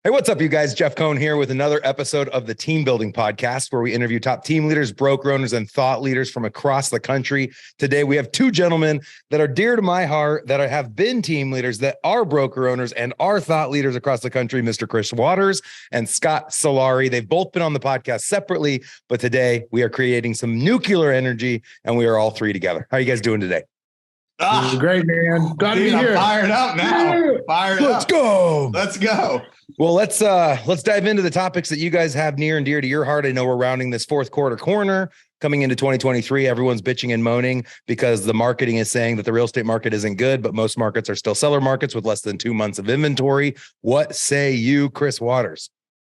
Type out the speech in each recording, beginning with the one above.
Hey, what's up, you guys? Jeff Cohn here with another episode of the Team Building Podcast, where we interview top team leaders, broker owners, and thought leaders from across the country. Today, we have two gentlemen that are dear to my heart, that have been team leaders, that are broker owners, and are thought leaders across the country, Mr. Chris Waters and Scott Sillari. They've both been on the podcast separately, but today we are creating some nuclear energy, and we are all three together. How are you guys doing today? Great, man. Glad to be here. I'm fired up now. Let's go. Let's go. Well, let's dive into the topics that you guys have near and dear to your heart. I know we're rounding this fourth quarter corner coming into 2023. Everyone's bitching and moaning because the marketing is saying that the real estate market isn't good, but most markets are still seller markets with less than 2 months of inventory. What say you, Chris Waters?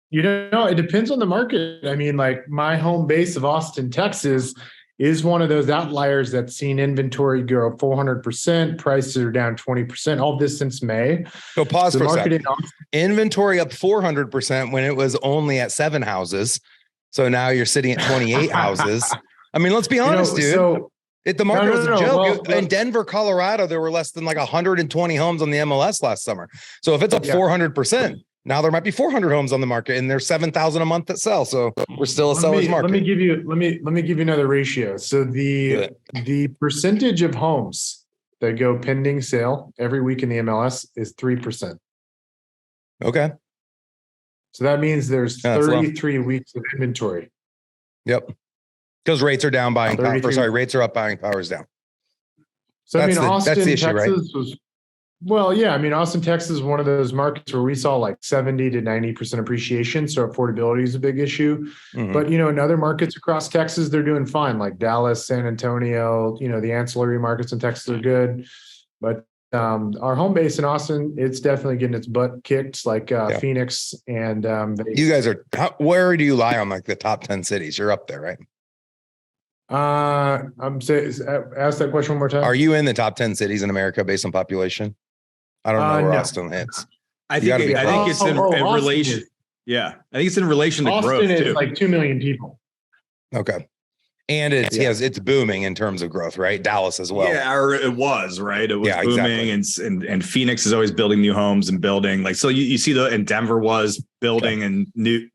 You know, it depends on the market. I mean, like my home base of Austin, Texas is one of those outliers that's seen inventory go up 400%. Prices are down 20%. All this since May. So pause for a second. Inventory up 400% when it was only at 7 houses. So now you're sitting at 28 houses. I mean, let's be honest, dude. So the market was a joke. In Denver, Colorado, there were less than like 120 homes on the MLS last summer. So if it's up 400%, now there might be 400 homes on the market, and there's 7,000 a month that sell. So we're still a seller's market. Let me give you another ratio. So the percentage of homes that go pending sale every week in the MLS is 3%. Okay. So that means there's 33 weeks of inventory. Yep. Because rates are down, buying power. Rates are up, buying power is down. So that's Austin, the issue, Texas, right? Well, yeah. I mean, Austin, Texas is one of those markets where we saw like 70 to 90% appreciation. So affordability is a big issue. Mm-hmm. But, in other markets across Texas, they're doing fine, like Dallas, San Antonio, the ancillary markets in Texas are good. But our home base in Austin, it's definitely getting its butt kicked, like Phoenix. And you guys are, where do you lie on like the top 10 cities? You're up there, right? I'm saying, ask that question one more time. Are you in the top 10 cities in America based on population? I don't know where Austin hits. I think it's in relation. Yeah, I think it's in relation to Austin growth too. Austin is like 2 million people. Okay. And it's booming in terms of growth, right? Dallas as well. Yeah, or it was, right? It was booming, exactly. and Phoenix is always building new homes and building. Like, so you see and Denver was building and new,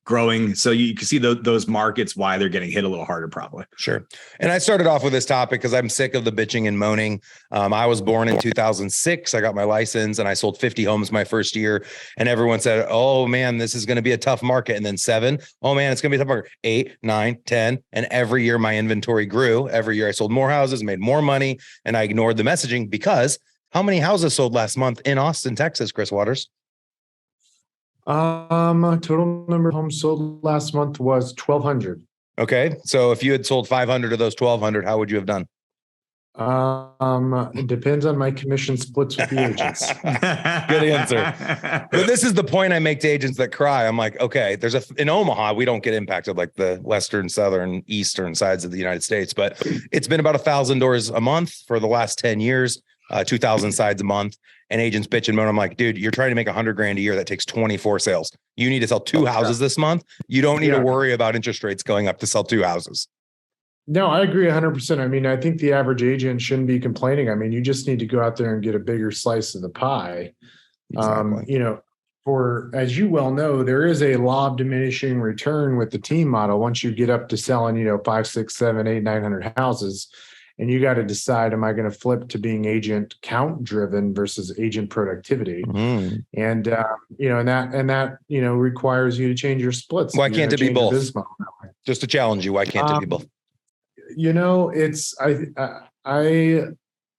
growing. So you can see those markets, why they're getting hit a little harder, probably. Sure. And I started off with this topic because I'm sick of the bitching and moaning. I was born in 2006. I got my license and I sold 50 homes my first year. And everyone said, oh man, this is going to be a tough market. And then 7, oh man, it's going to be a tough market. 8, 9, 10. And every year my inventory grew. Every year I sold more houses, made more money. And I ignored the messaging because how many houses sold last month in Austin, Texas, Chris Waters? Total number of homes sold last month was 1,200. Okay. So if you had sold 500 of those 1,200, how would you have done? It depends on my commission splits with the agents. Good answer. But this is the point I make to agents that cry. I'm like, okay, in Omaha, we don't get impacted like the western, southern, eastern sides of the United States, but it's been about 1,000 doors a month for the last 10 years, 2,000 sides a month. And agents bitch and moan. I'm like, dude, you're trying to make $100,000 a year. That takes 24 sales. You need to sell 2 houses this month. You don't need to worry about interest rates going up to sell 2 houses. No, I agree 100%. I mean, I think the average agent shouldn't be complaining. I mean, you just need to go out there and get a bigger slice of the pie. Exactly. As you well know, there is a law of diminishing return with the team model. Once you get up to selling, 5, 6, 7, 8, 900 houses. And you got to decide, am I going to flip to being agent count driven versus agent productivity? Mm. And, that requires you to change your splits. Why can't it be both? Just to challenge you. Why can't it be both?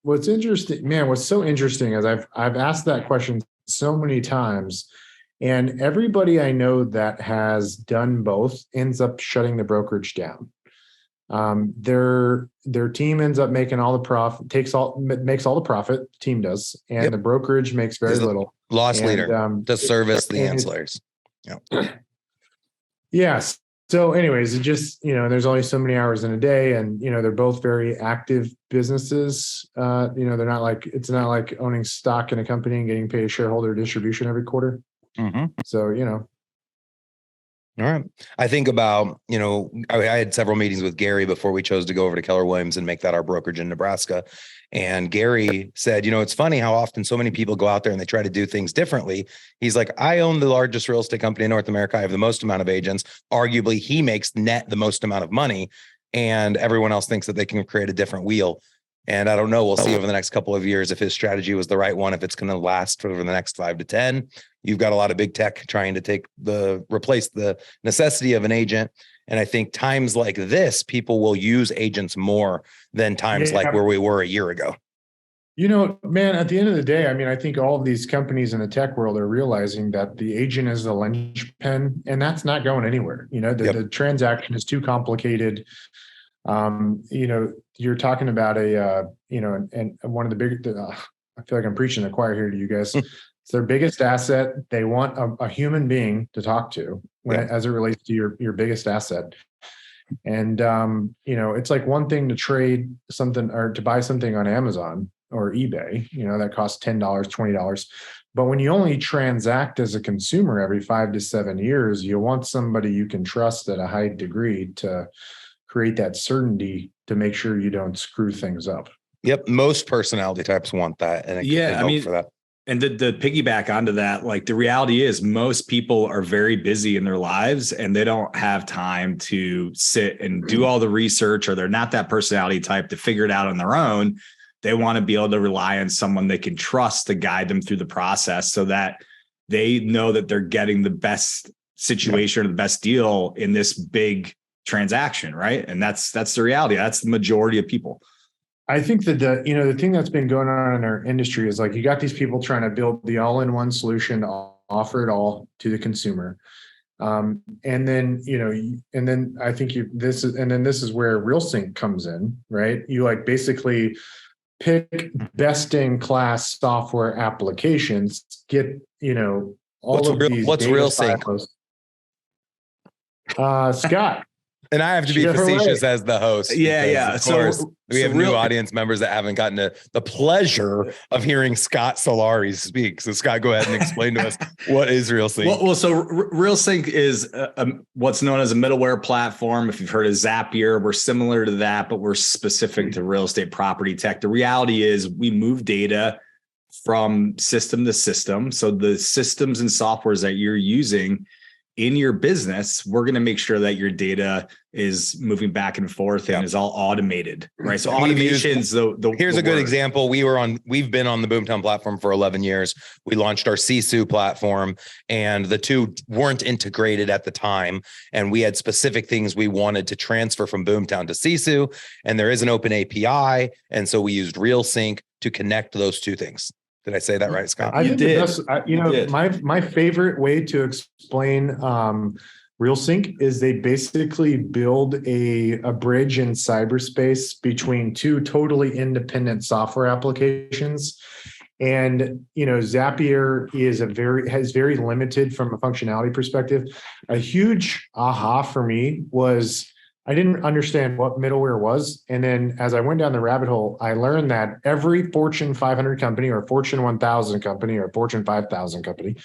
What's interesting, man, what's so interesting is I've asked that question so many times, and everybody I know that has done both ends up shutting the brokerage down. Their team ends up making all the profit, makes all the profit, the team does, and the brokerage makes very little. Loss leader to service the ancillaries. Yeah. Yes. So anyways, it just, there's only so many hours in a day, and, they're both very active businesses. They're not like, it's not like owning stock in a company and getting paid a shareholder distribution every quarter. Mm-hmm. So, All right. I think about, I had several meetings with Gary before we chose to go over to Keller Williams and make that our brokerage in Nebraska. And Gary said, it's funny how often so many people go out there and they try to do things differently. He's like, I own the largest real estate company in North America. I have the most amount of agents. Arguably, he makes net the most amount of money. And everyone else thinks that they can create a different wheel. And I don't know. We'll see over the next couple of years if his strategy was the right one, if it's going to last for the next 5 to 10. You've got a lot of big tech trying to replace the necessity of an agent. And I think times like this, people will use agents more than times like where we were a year ago. Man, at the end of the day, I think all of these companies in the tech world are realizing that the agent is the linchpin, and that's not going anywhere. The transaction is too complicated. You're talking about and one of the big, I feel like I'm preaching the choir here to you guys. It's their biggest asset. They want a human being to talk to as it relates to your biggest asset. And, it's like one thing to trade something or to buy something on Amazon or eBay, that costs $10, $20. But when you only transact as a consumer every 5 to 7 years, you want somebody you can trust at a high degree to create that certainty to make sure you don't screw things up. Yep. Most personality types want that. And for that. And the piggyback onto that, like the reality is most people are very busy in their lives and they don't have time to sit and do all the research, or they're not that personality type to figure it out on their own. They want to be able to rely on someone they can trust to guide them through the process so that they know that they're getting the best situation or the best deal in this big transaction, right? And that's the reality. That's the majority of people. I think that the thing that's been going on in our industry is like you got these people trying to build the all-in-one solution to offer it all to the consumer. And then I think this is where RealSync comes in, right? You like basically pick best in class software applications, get what's RealSync? Scott. And I have to be facetious as the host. Yeah. Of course, we have new audience members that haven't gotten the pleasure of hearing Scott Sillari speak. So Scott, go ahead and explain to us what is RealSync. Well, so RealSync is what's known as a middleware platform. If you've heard of Zapier, we're similar to that, but we're specific to real estate property tech. The reality is we move data from system to system. So the systems and softwares that you're using in your business, we're going to make sure that your data is moving back and forth and is all automated, right? So automation's here's a good example. We've been on the Boomtown platform for 11 years. We launched our Sisu platform, and the two weren't integrated at the time. And we had specific things we wanted to transfer from Boomtown to Sisu, and there is an open API. And so we used RealSync to connect those two things. Did I say that right, Scott? I did. My favorite way to explain RealSync is they basically build a bridge in cyberspace between two totally independent software applications. And Zapier has very limited from a functionality perspective. A huge aha for me was I didn't understand what middleware was. And then as I went down the rabbit hole, I learned that every Fortune 500 company or Fortune 1000 company or Fortune 5000 company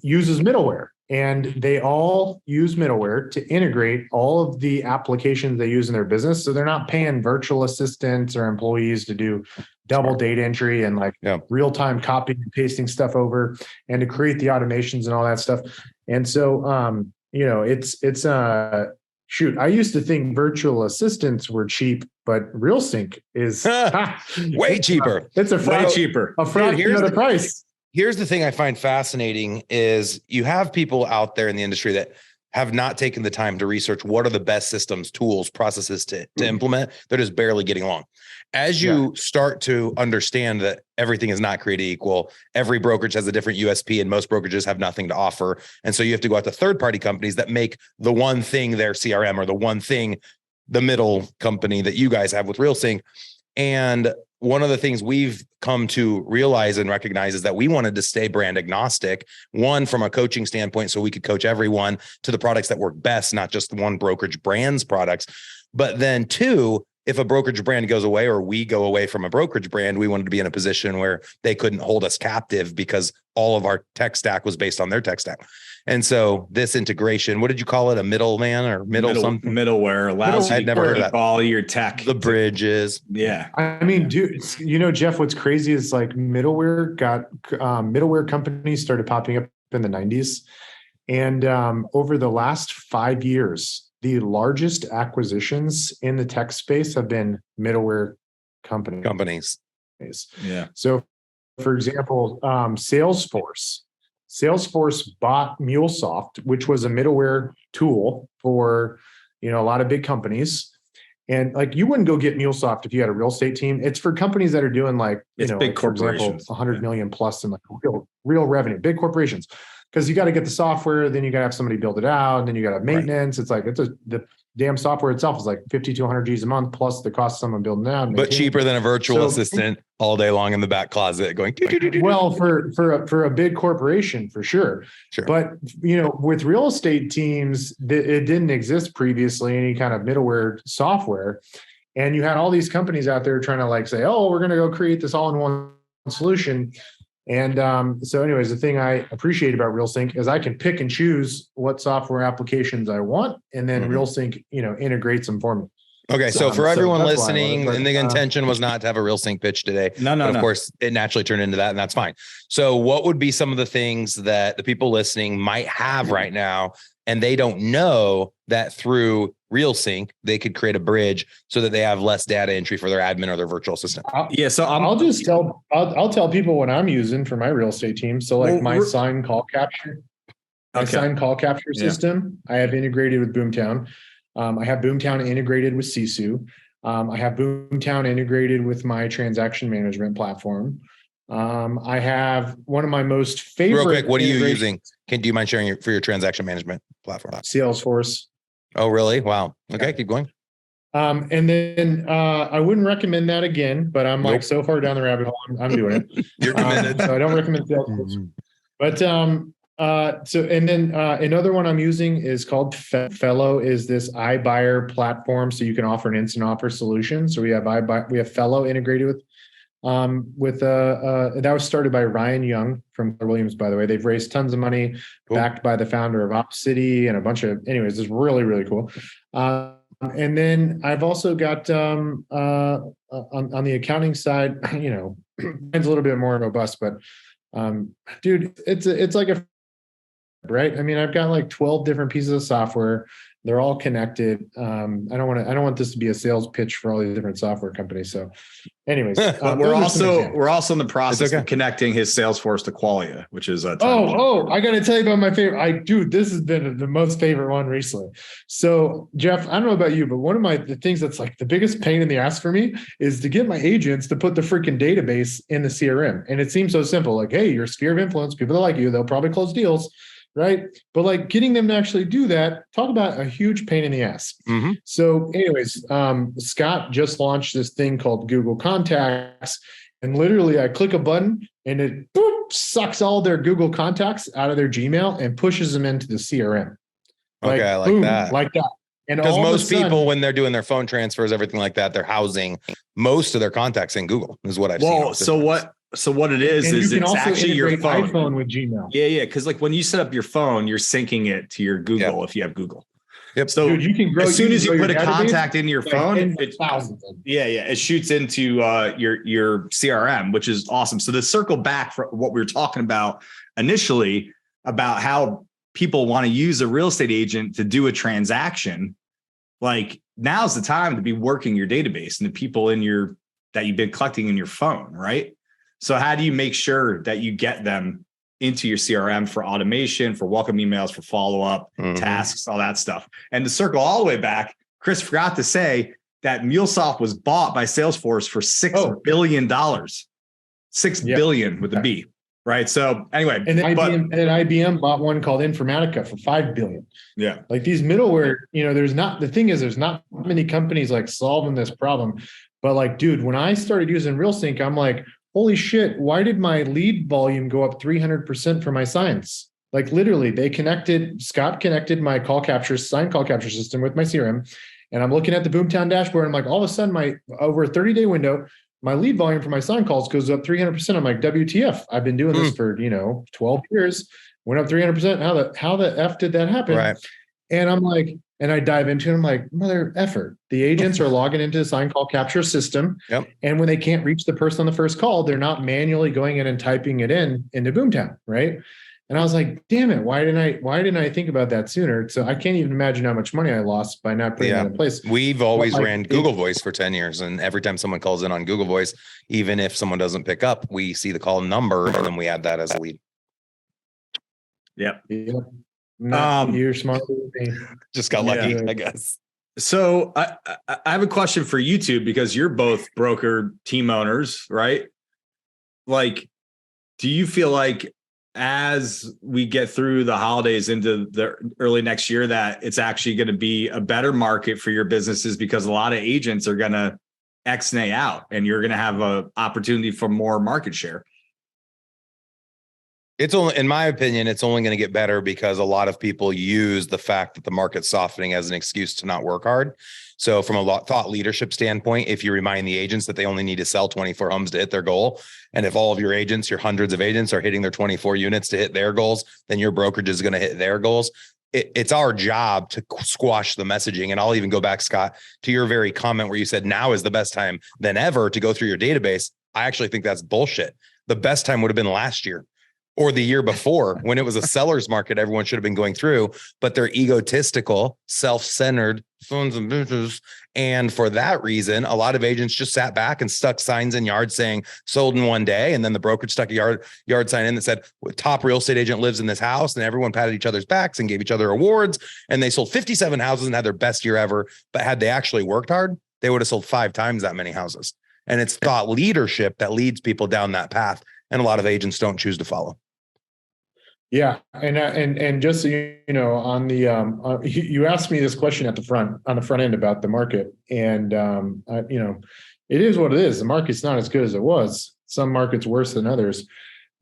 uses middleware. And they all use middleware to integrate all of the applications they use in their business. So they're not paying virtual assistants or employees to do double data entry and real-time copying and pasting stuff over and to create the automations and all that stuff. And so, shoot, I used to think virtual assistants were cheap, but RealSync is way cheaper. It's way cheaper. A fraction of the price. Here's the thing I find fascinating is you have people out there in the industry that have not taken the time to research what are the best systems, tools, processes to implement. They're just barely getting along. As you start to understand that everything is not created equal, every brokerage has a different USP and most brokerages have nothing to offer. And so you have to go out to third-party companies that make the one thing their CRM or the one thing, the middle company that you guys have with RealSync. And one of the things we've come to realize and recognize is that we wanted to stay brand agnostic, one, from a coaching standpoint, so we could coach everyone to the products that work best, not just the one brokerage brand's products. But then two, if a brokerage brand goes away or we go away from a brokerage brand, we wanted to be in a position where they couldn't hold us captive because all of our tech stack was based on their tech stack. And so this integration, what did you call it? A middleman or something? Middleware allows you I'd never heard of that. All your tech. The bridges. Yeah. I mean, dude, Jeff, what's crazy is like middleware companies started popping up in the 90s. And over the last 5 years, the largest acquisitions in the tech space have been middleware companies. Yeah. So, for example, Salesforce bought MuleSoft, which was a middleware tool for, a lot of big companies. And like, you wouldn't go get MuleSoft if you had a real estate team. It's for companies that are doing like, big like, corporations, for example, 100 million plus in like real revenue, big corporations. Because you got to get the software, then you got to have somebody build it out, and then you got to have maintenance. Right. It's like the damn software itself is like 50 to 100 G's a month plus the cost of someone building it out. But cheaper than a virtual assistant all day long in the back closet going. Well, for a big corporation, for sure. But with real estate teams, it didn't exist previously, any kind of middleware software, and you had all these companies out there trying to like say, oh, we're going to go create this all-in-one solution. And so anyways, the thing I appreciate about RealSync is I can pick and choose what software applications I want, and then RealSync, integrates them for me. Okay, so for everyone listening, and the intention was not to have a RealSync pitch today. No. Of course, it naturally turned into that, and that's fine. So what would be some of the things that the people listening might have right now, and they don't know that through RealSync, they could create a bridge so that they have less data entry for their admin or their virtual assistant? So I'll tell people what I'm using for my real estate team. So like my sign call capture, system, I have integrated with Boomtown. I have Boomtown integrated with Sisu. I have Boomtown integrated with my transaction management platform. I have one of my most favorite. Real quick, what are you using? Do you mind sharing for your transaction management platform? Salesforce. Oh, really? Wow. Okay, keep going. And then I wouldn't recommend that again, but I'm like so far down the rabbit hole, I'm doing it. You're committed. So I don't recommend Salesforce. But another one I'm using is called Fellow, is this iBuyer platform. So you can offer an instant offer solution. So we have Fellow integrated with that was started by Ryan Young from Williams, by the way. They've raised tons of money, backed by the founder of OpCity and a bunch of, anyways, it's really, really cool. And then I've also got on the accounting side, mine's a little bit more robust, but dude, it's like right. I mean, I've got like 12 different pieces of software. They're all connected. I don't want this to be a sales pitch for all these different software companies. So anyways, we're also in the process of connecting his Salesforce to Qualia, which is I got to tell you about my favorite. This has been the most favorite one recently. So Jeff, I don't know about you, but one of the things that's like the biggest pain in the ass for me is to get my agents to put the freaking database in the CRM. And it seems so simple. Like, hey, your sphere of influence, people that like you, they'll probably close deals. Right. But like getting them to actually do that, talk about a huge pain in the ass. Mm-hmm. So anyways, Scott just launched this thing called Google Contacts. And literally I click a button and it sucks all their Google contacts out of their Gmail and pushes them into the CRM. Like, okay, I like that. Like that. And because most people, when they're doing their phone transfers, everything like that, they're housing most of their contacts in Google, is what I've seen. So what it is it's actually your iPhone with Gmail. Yeah. Because like when you set up your phone, you're syncing it to your Google if you have Google. Yep. So dude, you can grow, as soon as you put a contact in your phone, thousands. It shoots into your CRM, which is awesome. So to circle back for what we were talking about initially about how people want to use a real estate agent to do a transaction, like now's the time to be working your database and the people that you've been collecting in your phone, right? So how do you make sure that you get them into your CRM for automation, for welcome emails, for follow-up, tasks, all that stuff? And to circle all the way back, Chris forgot to say that MuleSoft was bought by Salesforce for $6 billion. $6 billion with a B, right? So anyway. And then IBM bought one called Informatica for $5 billion. Yeah. Like these middleware, there's not many companies like solving this problem. But like, dude, when I started using RealSync, I'm like, holy shit, why did my lead volume go up 300% for my signs? Like literally Scott connected my sign call capture system with my CRM. And I'm looking at the Boomtown dashboard. And I'm like, all of a sudden, my over a 30-day window, my lead volume for my sign calls goes up 300%. I'm like, WTF? I've been doing this for 12 years. Went up 300%. How the F did that happen? Right. And I'm like, and I dive into it. I'm like, mother effer. The agents are logging into the sign call capture system. Yep. And when they can't reach the person on the first call, they're not manually going in and typing it into Boomtown. Right. And I was like, damn it. Why didn't I think about that sooner? So I can't even imagine how much money I lost by not putting that in place. We've always ran Google Voice for 10 years. And every time someone calls in on Google Voice, even if someone doesn't pick up, we see the call number and then we add that as a lead. Yep. You're smarter than me. Just got lucky, I guess. So I have a question for you two, because you're both broker team owners, right? Like, do you feel like as we get through the holidays into the early next year that it's actually going to be a better market for your businesses, because a lot of agents are going to X-nay out and you're going to have an opportunity for more market share? It's only, in my opinion, it's only going to get better because a lot of people use the fact that the market's softening as an excuse to not work hard. So from a thought leadership standpoint, if you remind the agents that they only need to sell 24 homes to hit their goal, and if all of your agents, your hundreds of agents, are hitting their 24 units to hit their goals, then your brokerage is going to hit their goals. It's our job to squash the messaging. And I'll even go back, Scott, to your very comment where you said now is the best time than ever to go through your database. I actually think that's bullshit. The best time would have been last year or the year before, when it was a seller's market. Everyone should have been going through, but they're egotistical, self-centered sons and bitches. And for that reason, a lot of agents just sat back and stuck signs in yards saying sold in one day. And then the brokerage stuck a yard sign in that said top real estate agent lives in this house, and everyone patted each other's backs and gave each other awards. And they sold 57 houses and had their best year ever. But had they actually worked hard, they would have sold 5 times that many houses. And it's thought leadership that leads people down that path. And a lot of agents don't choose to follow. Yeah. And just so you know, on the, you asked me this question on the front end about the market, and, it is what it is. The market's not as good as it was. Some markets worse than others,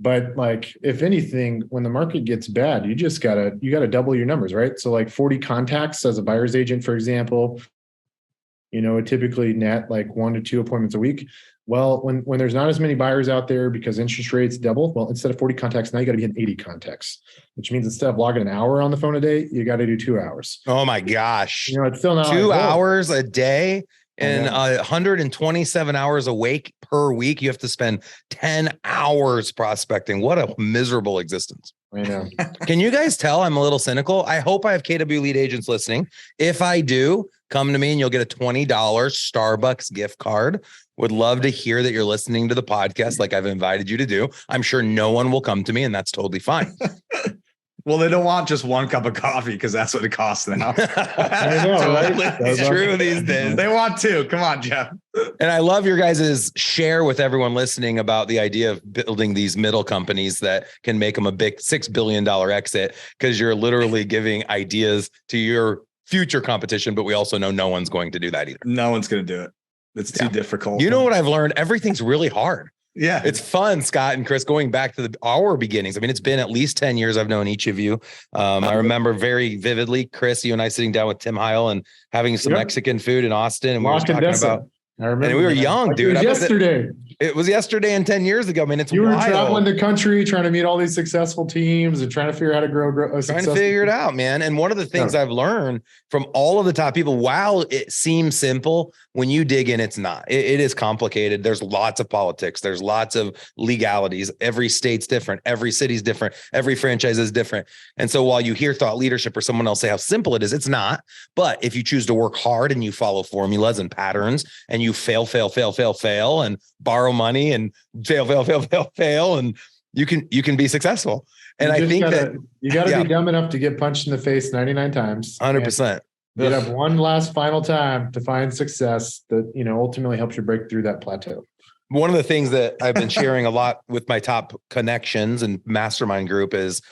but like, if anything, when the market gets bad, you gotta double your numbers, right? So like 40 contacts as a buyer's agent, for example, typically net like 1 to 2 appointments a week. Well, when there's not as many buyers out there because interest rates double, well, instead of 40 contacts, now you got to be in 80 contacts, which means instead of logging an hour on the phone a day, you got to do 2 hours. Oh my gosh. It's still not 2 hours a day and 127 hours awake per week. You have to spend 10 hours prospecting. What a miserable existence. I know. Can you guys tell I'm a little cynical? I hope I have KW lead agents listening. If I do, come to me and you'll get a $20 Starbucks gift card. Would love to hear that you're listening to the podcast like I've invited you to do. I'm sure no one will come to me, and that's totally fine. Well, they don't want just 1 cup of coffee because that's what it costs now. I know, right? It's true these days. They want 2. Come on, Jeff. And I love your guys' share with everyone listening about the idea of building these middle companies that can make them a big $6 billion exit, because you're literally giving ideas to your future competition. But we also know no one's going to do that either. No one's going to do it. It's too difficult. You know what I've learned? Everything's really hard. Yeah. It's fun, Scott and Chris, going back to our beginnings. I mean, it's been at least 10 years I've known each of you. I remember very vividly, Chris, you and I sitting down with Tim Heil and having some Mexican food in Austin. And we were talking about, I remember, and we were young, dude. It was yesterday. It was yesterday and 10 years ago. I mean, it's you were wild. traveling the country, trying to meet all these successful teams and trying to figure out how to grow trying to figure it out, man. And one of the things I've learned from all of the top people, while it seems simple, when you dig in, it's not. It is complicated. There's lots of politics. There's lots of legalities. Every state's different. Every city's different. Every franchise is different. And so while you hear thought leadership or someone else say how simple it is, it's not. But if you choose to work hard and you follow formulas and patterns and you fail, and borrow money and fail, and you can be successful. And I think that you got to be dumb enough to get punched in the face 99 times. 100%. You have one last final time to find success that, ultimately helps you break through that plateau. One of the things that I've been sharing a lot with my top connections and mastermind group is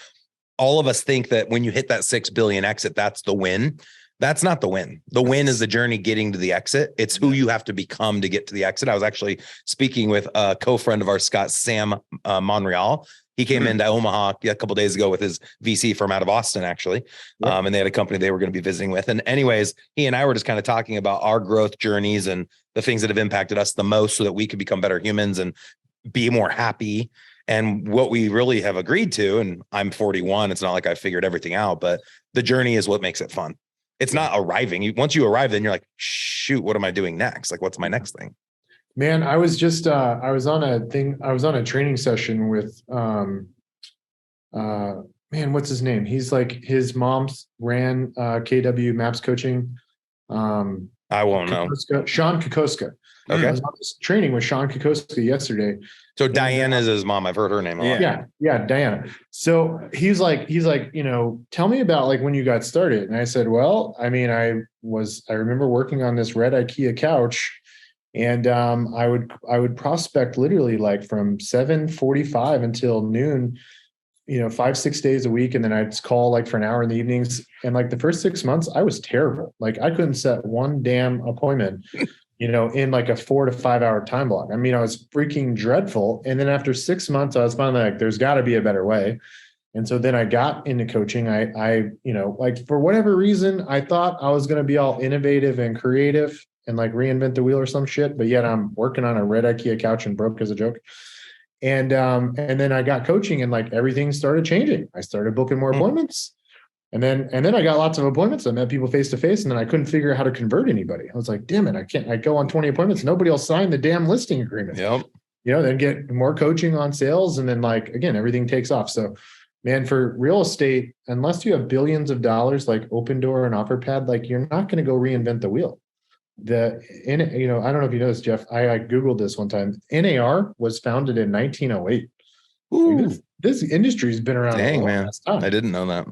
all of us think that when you hit that 6 billion exit, that's the win. That's not the win. The win is the journey getting to the exit. It's who you have to become to get to the exit. I was actually speaking with a co-friend of ours, Scott, Sam Monreal, He came into Omaha a couple of days ago with his VC firm out of Austin, actually. Yep. And they had a company they were going to be visiting with. And anyways, he and I were just kind of talking about our growth journeys and the things that have impacted us the most so that we could become better humans and be more happy. And what we really have agreed to, and I'm 41, it's not like I figured everything out, but the journey is what makes it fun. It's not arriving. Once you arrive, then you're like, shoot, what am I doing next? Like, what's my next thing? Man, I was just, I was on a training session with, man, what's his name? He's like, his mom's ran KW Maps Coaching. I won't know. Sean Kokoska. Okay. I was on this training with Sean Kokoska yesterday. So Diana is his mom. I've heard her name a lot. Yeah, Diana. So he's like, tell me about like when you got started. And I said, well, I mean, I remember working on this red IKEA couch, and I would prospect literally like from 7:45 until noon, 5-6 days a week. And then I'd call like for an hour in the evenings. And like the first 6 months, I was terrible. Like I couldn't set one damn appointment, in like a 4 to 5 hour time block. I mean, I was freaking dreadful. And then after 6 months, I was finally like, there's got to be a better way. And so then I got into coaching. I like for whatever reason, I thought I was going to be all innovative and creative and like reinvent the wheel or some shit. But yet I'm working on a red IKEA couch and broke as a joke. And then I got coaching and like everything started changing. I started booking more appointments. And then I got lots of appointments. I met people face to face, and then I couldn't figure out how to convert anybody. I was like, damn it, I go on 20 appointments. Nobody will sign the damn listing agreement. Yep. Then get more coaching on sales. And then like, again, everything takes off. So man, for real estate, unless you have billions of dollars, like Opendoor and OfferPad, like you're not going to go reinvent the wheel. I don't know if you know this, Jeff, I Googled this one time. NAR was founded in 1908. Like this industry has been around. Dang, man. I didn't know that.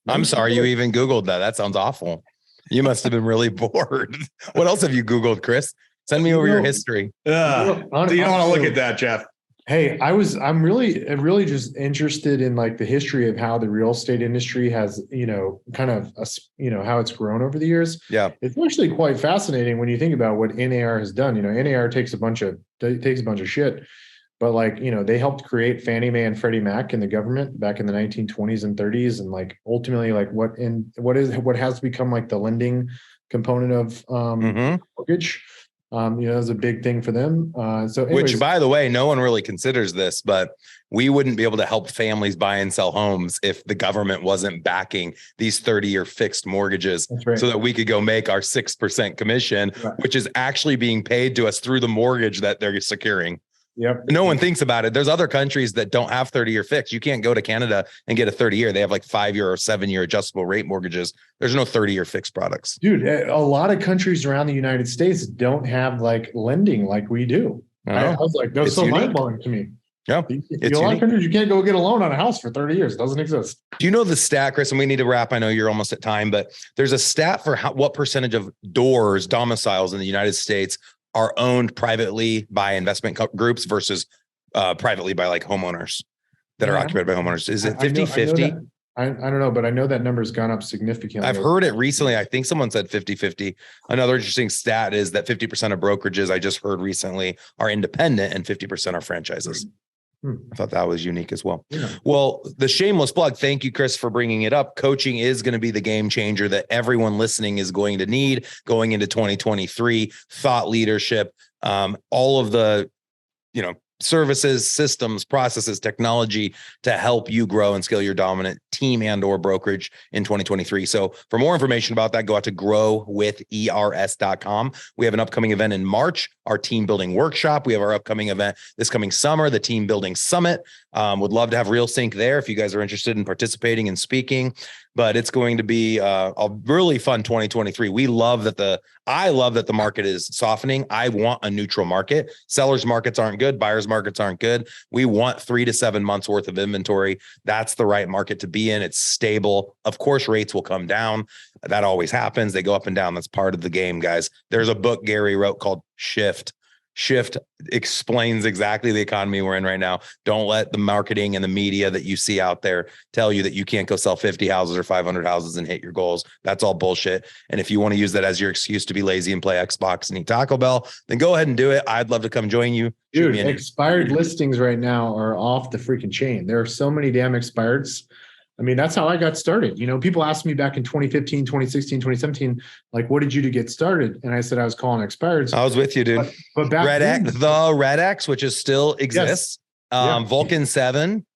I'm sorry you even Googled that. That sounds awful. You must have been really bored. What else have you Googled, Chris? Send me over your history. You don't want to look at that, Jeff. Hey, I'm really just interested in like the history of how the real estate industry has, kind of, how it's grown over the years. Yeah. It's actually quite fascinating when you think about what NAR has done. NAR takes a bunch of shit, but like, they helped create Fannie Mae and Freddie Mac in the government back in the 1920s and 30s. And like, ultimately, like what has become like the lending component of mortgage. That was a big thing for them. Which, by the way, no one really considers this, but we wouldn't be able to help families buy and sell homes if the government wasn't backing these 30-year fixed mortgages, so that we could go make our 6% commission, which is actually being paid to us through the mortgage that they're securing. Yep. No one thinks about it. There's other countries that don't have 30-year fixed. You can't go to Canada and get a 30-year. They have like 5-year or 7-year adjustable rate mortgages. There's no 30-year fixed products. Dude, a lot of countries around the United States don't have like lending like we do. I was like, that's so mind-blowing to me. Yeah. A lot of countries, you can't go get a loan on a house for 30 years. It doesn't exist. Do you know the stat, Chris? And we need to wrap. I know you're almost at time, but there's a stat for what percentage of domiciles in the United States are owned privately by investment groups versus privately by like homeowners that are occupied by homeowners. Is it 50-50? I don't know, but I know that number's gone up significantly. I've heard it recently. I think someone said 50-50. Another interesting stat is that 50% of brokerages I just heard recently are independent and 50% are franchises. I thought that was unique as well. Yeah. Well, the shameless plug. Thank you, Chris, for bringing it up. Coaching is going to be the game changer that everyone listening is going to need going into 2023. Thought leadership, all of the, services, systems, processes, technology to help you grow and scale your dominant team and or brokerage in 2023. So for more information about that, go out to growwithers.com. We have an upcoming event in March, our team building workshop. We have our upcoming event this coming summer, the team building summit. Would love to have RealSync there if you guys are interested in participating and speaking. But it's going to be a really fun 2023. I love that the market is softening. I want a neutral market. Sellers markets aren't good. Buyers markets aren't good. We want 3 to 7 months worth of inventory. That's the right market to be in. It's stable. Of course, rates will come down. That always happens. They go up and down. That's part of the game, guys. There's a book Gary wrote called Shift. shift explains exactly the economy we're in right now. Don't let the marketing and the media that you see out there tell you that you can't go sell 50 houses or 500 houses and hit your goals. That's all bullshit. And if you want to use that as your excuse to be lazy and play Xbox and eat Taco Bell, then go ahead and do it. I'd love to come join you. Dude, expired listings right now are off the freaking chain. There are so many damn expireds. I mean, that's how I got started. You know, people asked me back in 2015, 2016, 2017, like, what did you do to get started? And I said, I was calling expireds. I was with you, dude. But back then, the Red X, which is still exists. Yes. Vulcan 7.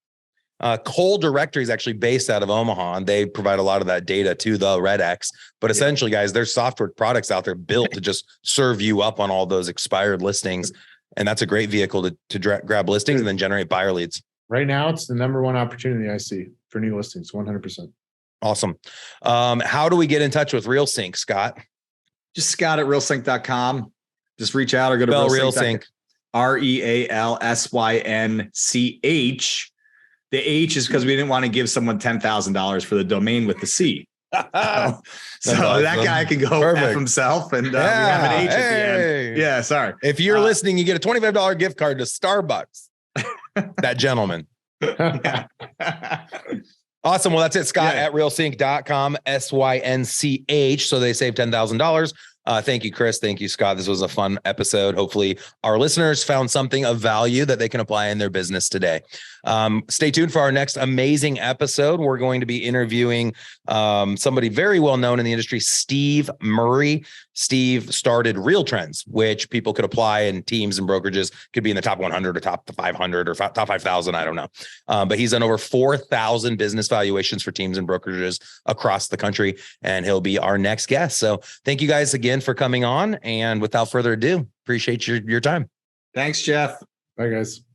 Coal Directory is actually based out of Omaha, and they provide a lot of that data to the Red X. But essentially, guys, there's software products out there built to just serve you up on all those expired listings. And that's a great vehicle to grab listings and then generate buyer leads. Right now, it's the number one opportunity I see for new listings, 100%. Awesome. How do we get in touch with RealSync, Scott? Just Scott at realsync.com. Just reach out or go to RealSync. RealSynch. The H is because we didn't want to give someone $10,000 for the domain with the C. So awesome. That guy can go F himself, and we have an H at the end. Yeah, sorry. If you're listening, you get a $25 gift card to Starbucks. That gentleman. Awesome. Well, that's it. Scott at realsync.com, SYNCH. So they save $10,000. Thank you, Chris. Thank you, Scott. This was a fun episode. Hopefully our listeners found something of value that they can apply in their business today. Stay tuned for our next amazing episode. We're going to be interviewing somebody very well known in the industry, Steve Murray. Steve started Real Trends, which people could apply in teams and brokerages, could be in the top 100 or top 500 or top 5,000. I don't know. But he's done over 4,000 business valuations for teams and brokerages across the country, and he'll be our next guest. So thank you guys again for coming on. And without further ado, appreciate your time. Thanks, Jeff. Bye, guys.